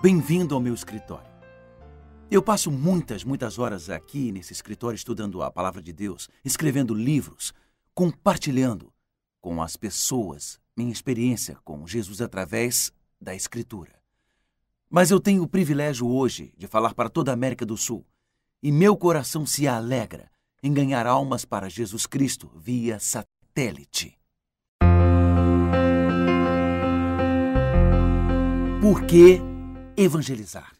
Bem-vindo ao meu escritório. Eu passo muitas horas aqui nesse escritório estudando a palavra de Deus, escrevendo livros, compartilhando com as pessoas minha experiência com Jesus através da Escritura. Mas eu tenho o privilégio hoje de falar para toda a América do Sul e meu coração se alegra em ganhar almas para Jesus Cristo via satélite. Por que evangelizar?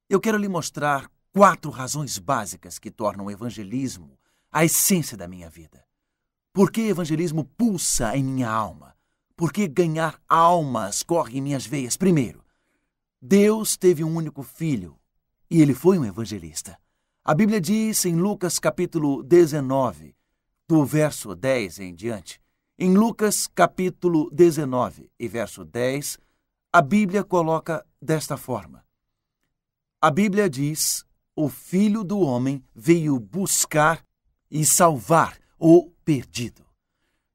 Eu quero lhe mostrar 4 razões básicas que tornam o evangelismo a essência da minha vida. Por que evangelismo pulsa em minha alma? Por que ganhar almas corre em minhas veias? Primeiro, Deus teve um único filho e ele foi um evangelista. A Bíblia diz em Lucas capítulo 19, do verso 10 em diante. Em Lucas capítulo 19 e verso 10, a Bíblia coloca desta forma. A Bíblia diz, o Filho do Homem veio buscar e salvar o perdido.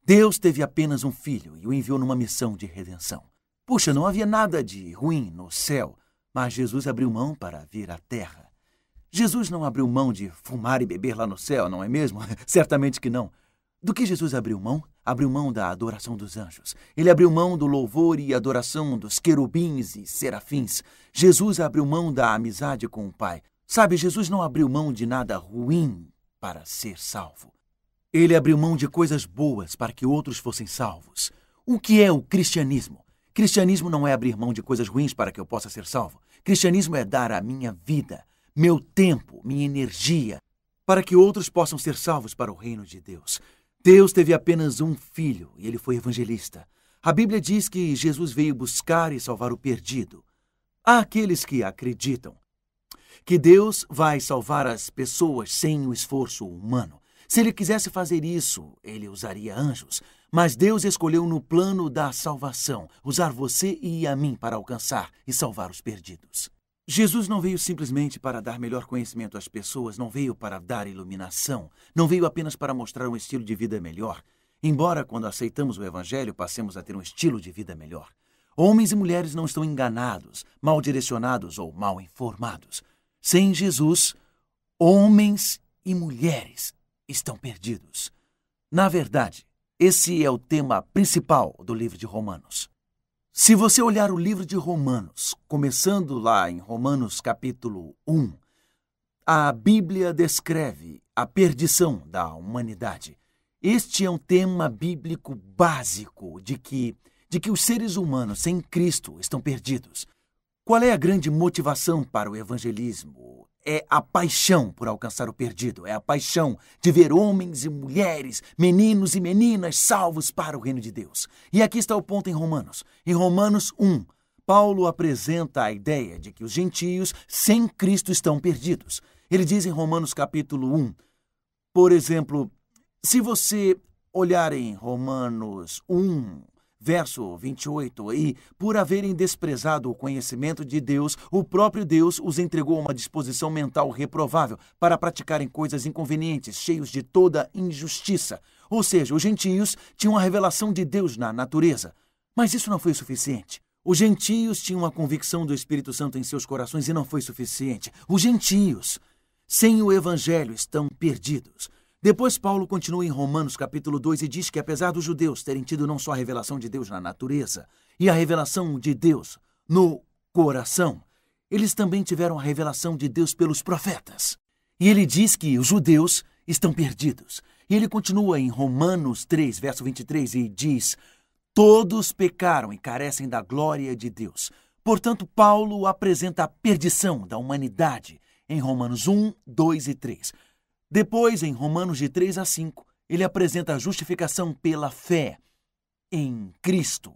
Deus teve apenas um filho e o enviou numa missão de redenção. Puxa, não havia nada de ruim no céu, mas Jesus abriu mão para vir à terra. Jesus não abriu mão de fumar e beber lá no céu, não é mesmo? Certamente que não. Do que Jesus abriu mão? Abriu mão da adoração dos anjos. Ele abriu mão do louvor e adoração dos querubins e serafins. Jesus abriu mão da amizade com o Pai. Sabe, Jesus não abriu mão de nada ruim para ser salvo. Ele abriu mão de coisas boas para que outros fossem salvos. O que é o cristianismo? Cristianismo não é abrir mão de coisas ruins para que eu possa ser salvo. Cristianismo é dar a minha vida, meu tempo, minha energia, para que outros possam ser salvos para o reino de Deus. Deus teve apenas um filho e ele foi evangelista. A Bíblia diz que Jesus veio buscar e salvar o perdido. Há aqueles que acreditam que Deus vai salvar as pessoas sem o esforço humano. Se ele quisesse fazer isso, ele usaria anjos. Mas Deus escolheu no plano da salvação usar você e a mim para alcançar e salvar os perdidos. Jesus não veio simplesmente para dar melhor conhecimento às pessoas, não veio para dar iluminação, não veio apenas para mostrar um estilo de vida melhor. Embora, quando aceitamos o Evangelho, passemos a ter um estilo de vida melhor. Homens e mulheres não estão enganados, mal direcionados ou mal informados. Sem Jesus, homens e mulheres estão perdidos. Na verdade, esse é o tema principal do livro de Romanos. Se você olhar o livro de Romanos, começando lá em Romanos capítulo 1, a Bíblia descreve a perdição da humanidade. Este é um tema bíblico básico de que os seres humanos sem Cristo estão perdidos. Qual é a grande motivação para o evangelismo? É a paixão por alcançar o perdido. É a paixão de ver homens e mulheres, meninos e meninas salvos para o reino de Deus. E aqui está o ponto em Romanos. Em Romanos 1, Paulo apresenta a ideia de que os gentios sem Cristo estão perdidos. Ele diz em Romanos capítulo 1, por exemplo, se você olhar em Romanos 1, verso 28, e por haverem desprezado o conhecimento de Deus, o próprio Deus os entregou a uma disposição mental reprovável para praticarem coisas inconvenientes, cheios de toda injustiça. Ou seja, os gentios tinham a revelação de Deus na natureza. Mas isso não foi o suficiente. Os gentios tinham a convicção do Espírito Santo em seus corações e não foi suficiente. Os gentios, sem o Evangelho, estão perdidos. Depois Paulo continua em Romanos capítulo 2 e diz que apesar dos judeus terem tido não só a revelação de Deus na natureza e a revelação de Deus no coração, eles também tiveram a revelação de Deus pelos profetas. E ele diz que os judeus estão perdidos. E ele continua em Romanos 3, verso 23 e diz, todos pecaram e carecem da glória de Deus. Portanto, Paulo apresenta a perdição da humanidade em Romanos 1, 2 e 3. Depois, em Romanos de 3 a 5, ele apresenta a justificação pela fé em Cristo,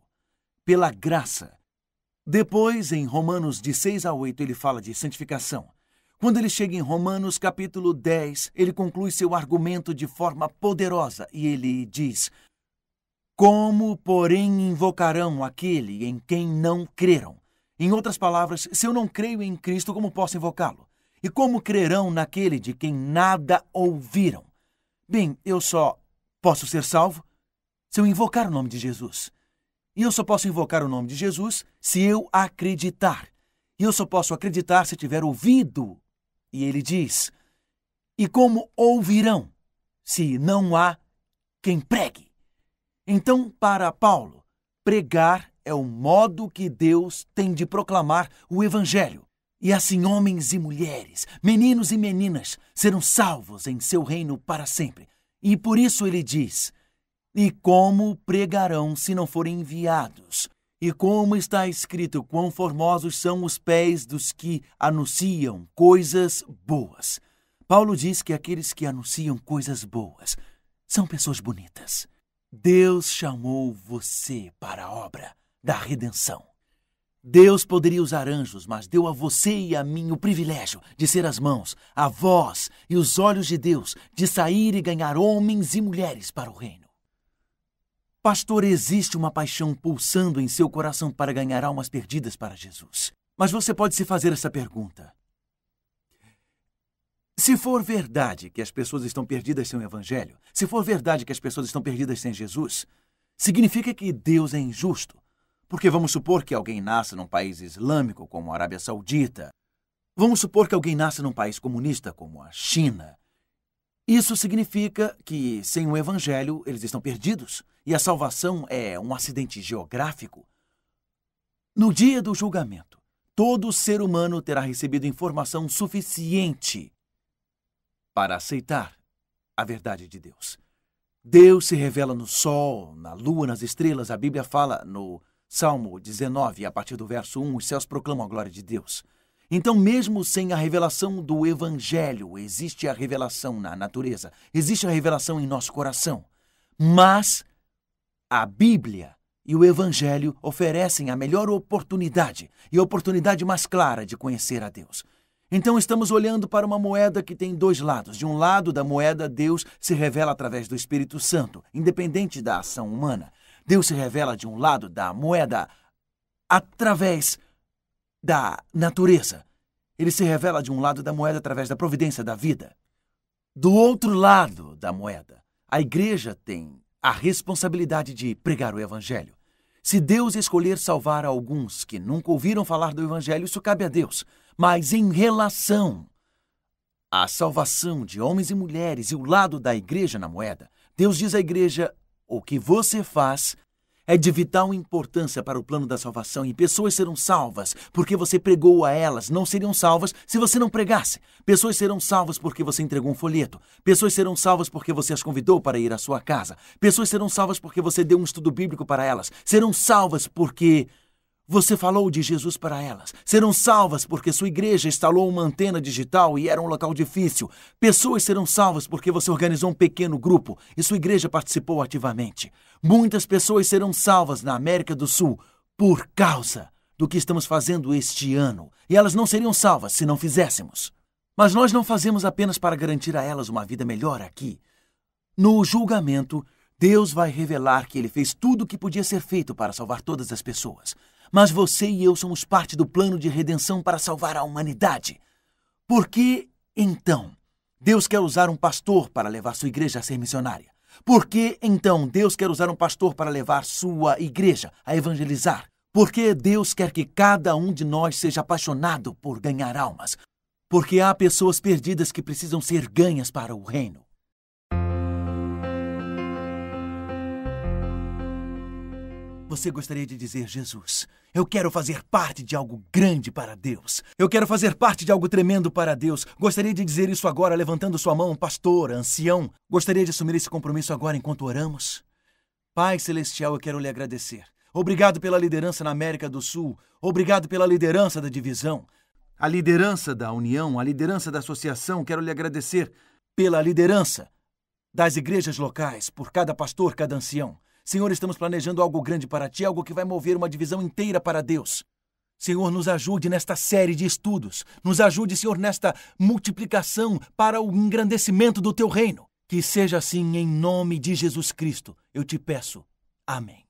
pela graça. Depois, em Romanos de 6 a 8, ele fala de santificação. Quando ele chega em Romanos capítulo 10, ele conclui seu argumento de forma poderosa e ele diz, como, porém, invocarão aquele em quem não creram? Em outras palavras, se eu não creio em Cristo, como posso invocá-lo? E como crerão naquele de quem nada ouviram? Bem, eu só posso ser salvo se eu invocar o nome de Jesus. E eu só posso invocar o nome de Jesus se eu acreditar. E eu só posso acreditar se tiver ouvido. E ele diz: e como ouvirão, se não há quem pregue? Então, para Paulo, pregar é o modo que Deus tem de proclamar o Evangelho. E assim homens e mulheres, meninos e meninas, serão salvos em seu reino para sempre. E por isso ele diz: e como pregarão se não forem enviados? E como está escrito, quão formosos são os pés dos que anunciam coisas boas. Paulo diz que aqueles que anunciam coisas boas são pessoas bonitas. Deus chamou você para a obra da redenção. Deus poderia usar anjos, mas deu a você e a mim o privilégio de ser as mãos, a voz e os olhos de Deus, de sair e ganhar homens e mulheres para o reino. Pastor, existe uma paixão pulsando em seu coração para ganhar almas perdidas para Jesus. Mas você pode se fazer essa pergunta: se for verdade que as pessoas estão perdidas sem o Evangelho, se for verdade que as pessoas estão perdidas sem Jesus, significa que Deus é injusto? Porque vamos supor que alguém nasça num país islâmico, como a Arábia Saudita. Vamos supor que alguém nasça num país comunista, como a China. Isso significa que, sem o Evangelho, eles estão perdidos. E a salvação é um acidente geográfico. No dia do julgamento, todo ser humano terá recebido informação suficiente para aceitar a verdade de Deus. Deus se revela no sol, na lua, nas estrelas. A Bíblia fala no Salmo 19, a partir do verso 1, os céus proclamam a glória de Deus. Então, mesmo sem a revelação do Evangelho, existe a revelação na natureza, existe a revelação em nosso coração. Mas a Bíblia e o Evangelho oferecem a melhor oportunidade e a oportunidade mais clara de conhecer a Deus. Então, estamos olhando para uma moeda que tem dois lados. De um lado da moeda, Deus se revela através do Espírito Santo, independente da ação humana. Deus se revela de um lado da moeda através da natureza. Ele se revela de um lado da moeda através da providência da vida. Do outro lado da moeda, a igreja tem a responsabilidade de pregar o Evangelho. Se Deus escolher salvar alguns que nunca ouviram falar do Evangelho, isso cabe a Deus. Mas em relação à salvação de homens e mulheres e o lado da igreja na moeda, Deus diz à igreja: o que você faz é de vital importância para o plano da salvação, e pessoas serão salvas porque você pregou a elas. Não seriam salvas se você não pregasse. Pessoas serão salvas porque você entregou um folheto. Pessoas serão salvas porque você as convidou para ir à sua casa. Pessoas serão salvas porque você deu um estudo bíblico para elas. Serão salvas porque você falou de Jesus para elas. Serão salvas porque sua igreja instalou uma antena digital e era um local difícil. Pessoas serão salvas porque você organizou um pequeno grupo e sua igreja participou ativamente. Muitas pessoas serão salvas na América do Sul por causa do que estamos fazendo este ano. E elas não seriam salvas se não fizéssemos. Mas nós não fazemos apenas para garantir a elas uma vida melhor aqui. No julgamento, Deus vai revelar que Ele fez tudo o que podia ser feito para salvar todas as pessoas. Mas você e eu somos parte do plano de redenção para salvar a humanidade. Por que, então, Deus quer usar um pastor para levar sua igreja a ser missionária? Por que, então, Deus quer usar um pastor para levar sua igreja a evangelizar? Porque Deus quer que cada um de nós seja apaixonado por ganhar almas. Porque há pessoas perdidas que precisam ser ganhas para o reino. Você gostaria de dizer: Jesus, eu quero fazer parte de algo grande para Deus. Eu quero fazer parte de algo tremendo para Deus. Gostaria de dizer isso agora, levantando sua mão, pastor, ancião. Gostaria de assumir esse compromisso agora enquanto oramos? Pai Celestial, eu quero lhe agradecer. Obrigado pela liderança na América do Sul. Obrigado pela liderança da divisão. A liderança da união, a liderança da associação. Quero lhe agradecer pela liderança das igrejas locais, por cada pastor, cada ancião. Senhor, estamos planejando algo grande para Ti, algo que vai mover uma divisão inteira para Deus. Senhor, nos ajude nesta série de estudos. Nos ajude, Senhor, nesta multiplicação para o engrandecimento do Teu reino. Que seja assim em nome de Jesus Cristo. Eu te peço. Amém.